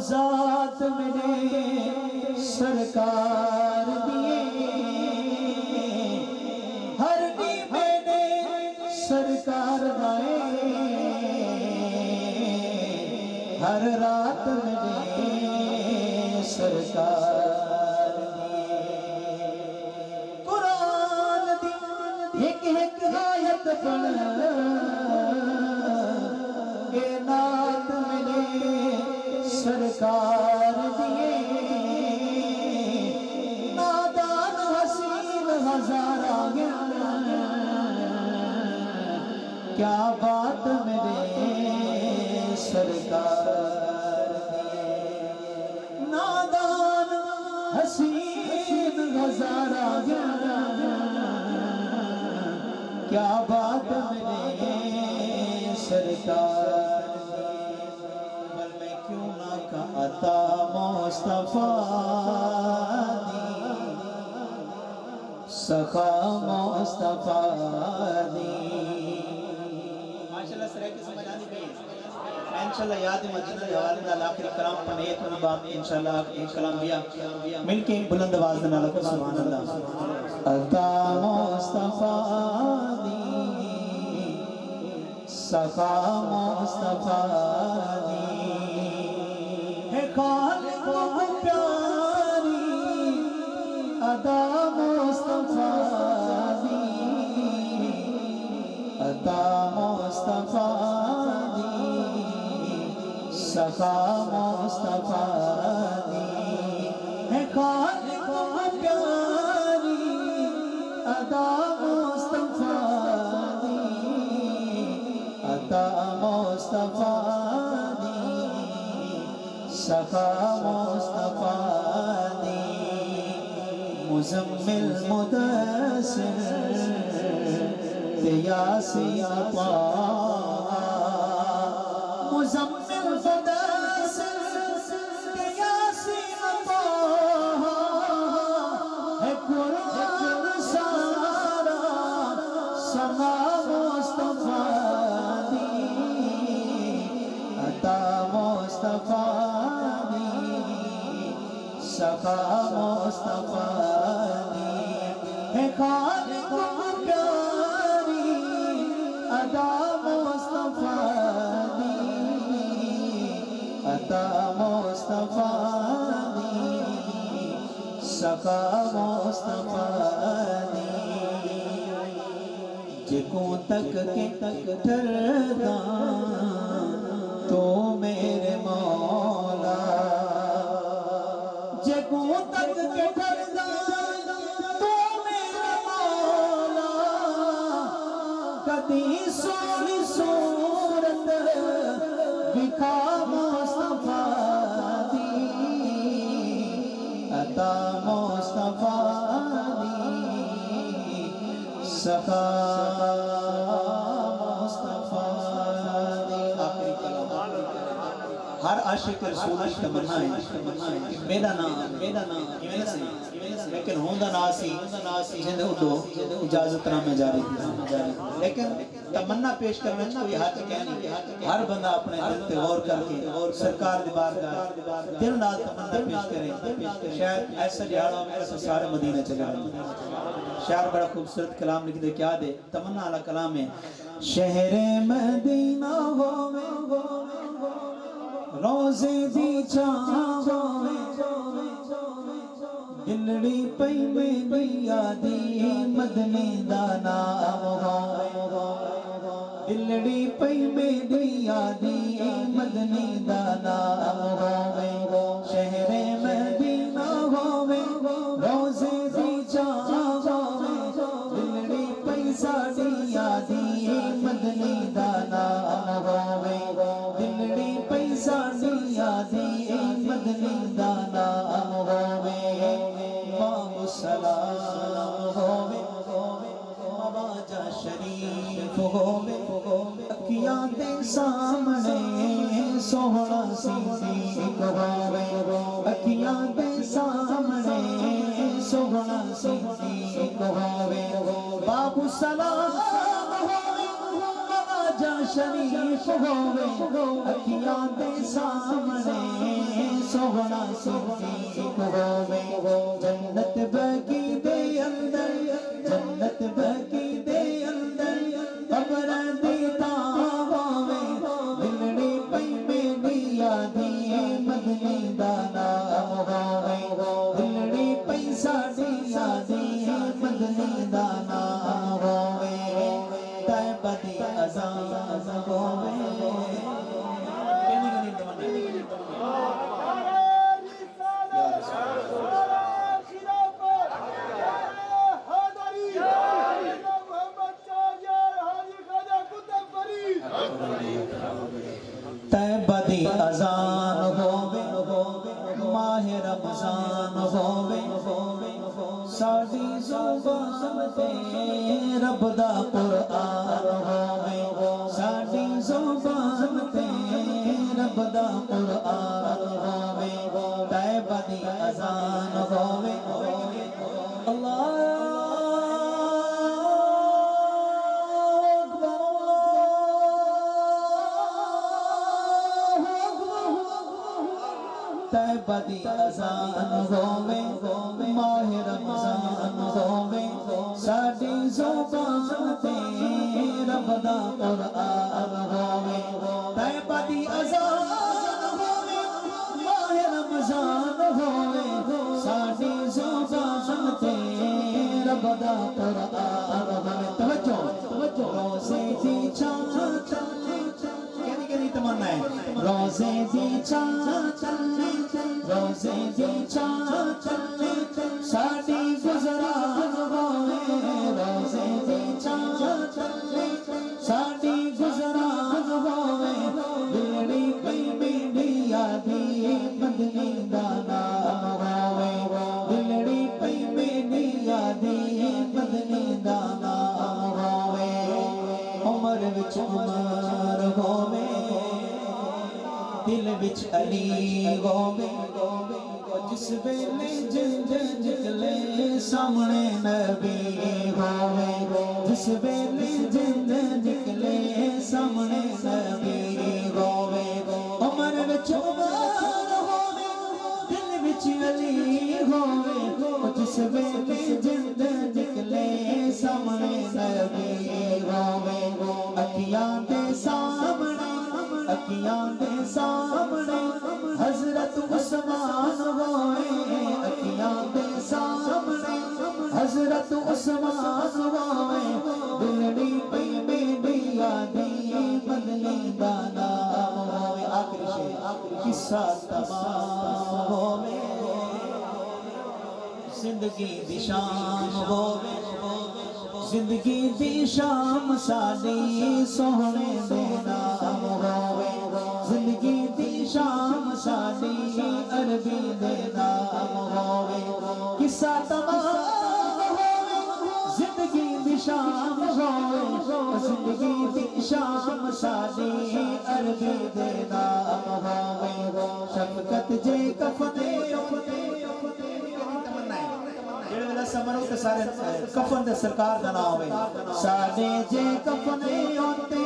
ذات میرے سرکار دیے ہر دی میرے سرکار دائے ہر رات میرے سرکار دیے قرآن دی ایک ایک آیت پڑھ اے نات میرے سرکار دیے نادان حسین ہزارہ کیا بات میرے سرکار دیے نادان حسین ہزارہ کیا بات میرے سرکار بل میں کیوں نہ کہتا مصطفیٰ دی سخا مصطفیٰ دی ماشاءاللہ سرے کی سمجھ آنی بھی انشاءاللہ یاد مدینہ حوالے دا آخری کلام پنیت ہونے باقی انشاءاللہ ایک کلام بیا مل کے بلند آواز دینا لکھو سبحان اللہ عطا مصطفیٰ دی سخا مصطفیٰ دی ہے خالق پیاری عطا مصطفیٰ دی عطا مصطفیٰ دی سخا مصطفیٰ دی ہے خالق پیاری عطا مصطفیٰ عطا مصطفیٰ دی سخا مصطفیٰ دی مزمل مدثر یاسین طاہا مزمل مدثر یاسین طاہا ہے قرآن سارا سما مصطفیٰ عطا مصطفیٰ دی سخا مصطفیٰ دی ہے خالق پیاری عطا مصطفیٰ دی عطا مصطفیٰ دی سخا مصطفیٰ دی جکوں تک کے ٹھرداں تو میرے مولا جگوں تک کے ٹھرداں تو میرے مولا کدی سونی صورت دکھا مصطفیٰ دی عطا مصطفیٰ دی سخا مصطفیٰ دی آخری کلام ہر عاشق رسول کی تمنا ہے کہ میرا نام لیکن ہوندہ ناسی جن اڈو اجازت نامے جاری تھی لیکن تمنا پیش کرنا کوئی ہاتھ کہنی ہر بندہ اپنے دل پہ غور کر کے سرکار دی بارگاہ دل نال تمنا پیش کرے شاید ایسا دیہڑا میں سارے مدینہ چلے شاعر بڑا خوبصورت کلام لکھ دے کیا دے تمنا علی کلام ہے شہر مدینہ ہوئے روزے دی چاہوے دلڑی پئی میری یادی مدنی دا نام ہوئے دلڑی پئی میری یادی مدنی دا نام ہوئے شہر مدینہ ہوئے روزے دی چاہوے دلڑی پئی ساڑی یادی مدنی دا نام ہوئے دلڑی پئی ساڑی یادی مدنی دا نام ہوئے مانگ سلام ہوئے مواجہ شریف ہوئے اکیاں دے سامنے سوہنا صدیق ہوئے اکیاں دے سامنے سوہنا صدیق ہوئے باب سلام ہوئے مواجہ شریف ہووے اکھیاں دے سامنے سوہنا صدیق ہووے جنت بگی دے اندر جنت بگی دے اندر قبر دی تاں ہووے دلڑی پئی میری یادی مدنی دا نام ہووے دلڑی پئی ساڈی یادی مدنی دا نام ہووے طیبہ دی اذان ہووے طیبہ دی اذان ہووے ماہ رمضان ہووے ساڈی زبان تے رب دا قرآن ہووے ساڈی زبان تے رب دا قرآن ہووے طیبہ دی اذان ہووے اللہ طیبہ دی اذان ہووے ماہ رمضان ہووے ساڈی زبان تے رب دا قرآن ہووے طیبہ دی اذان ہووے ماہ رمضان ہووے ساڈی زبان تے رب دا قرآن ہووے توجہ روزے دی چاند کہنی تمنا ہے روزے دی چاند روزے دی چاند ساڈی گزران ہووے روزے دی چاند ساڈی گزران ہووے دلڑی پئی میری یادی مدنی دا نام ہووے دلڑی پئی میری یادی مدنی دا نام ہووے عمر وچ عمر ہووے دل وچ علی ہووے جس ویلے جنج نکلے سامنے نبی ہووے جس ویلے جنج نکلے سامنے نبی ہووے عمر وچ عمر ہووے دل وچ علی ہووے جس ویلے جنج نکلے سامنے نبی ہووے اکھیاں دے سامنے اکھیاں دے سامنے حضرت عثمان ہوئے اکھیاں دے سامنے حضرت عثمان ہوئے دلڑی پئی میری یادی مدنی دا نام ہوئے آخری شعر قصہ تمام ہوئے زندگی دی شام ہوئے زندگی دی شام ساڈی سوہنے دے نام ہووے زندگی دی شام ساڈی عربی دے نام ہووے قصہ تمام ہووے زندگی دی شام ہووے زندگی دی شام ساڈی عربی دے نام ہووے شفقت جے کفنے جڑے ویلا سمر تے سارے کفن دے سرکار دا نام ہوے ساڈے جے کفنے ہوندے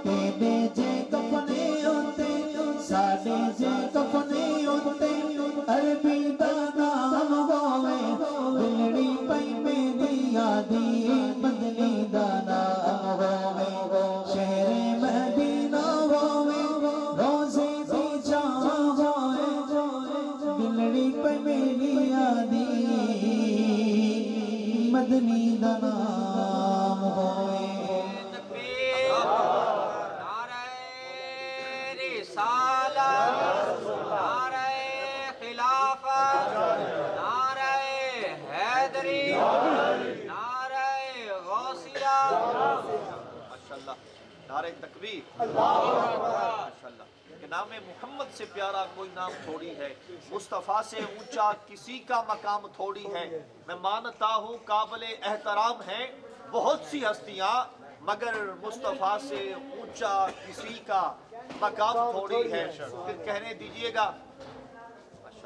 تیرے جے کفنے ہوندے ساڈے جے کفنے ہوندے عربی دا نام ہوے دلڑی پئی میری یادی مدنی دا نام ہوے شہر مدینہ ہوے روزے دی جان ہوے دلڑی پئی میری یادی مدنی دا نام ہوئے نعرہ رسالت نعرہ خلافت نعرہ حیدری نعرہ غوثیہ ماشاءاللہ نعرہ تکبیر ماشاءاللہ کہ نام محمد سے پیارا کوئی نام تھوڑی ہے مصطفیٰ سے اونچا کسی کا مقام تھوڑی ہے میں مانتا ہوں قابل احترام ہیں بہت سی ہستیاں مگر مصطفیٰ سے اونچا کسی کا مقام تھوڑی ہے پھر کہنے دیجئے گا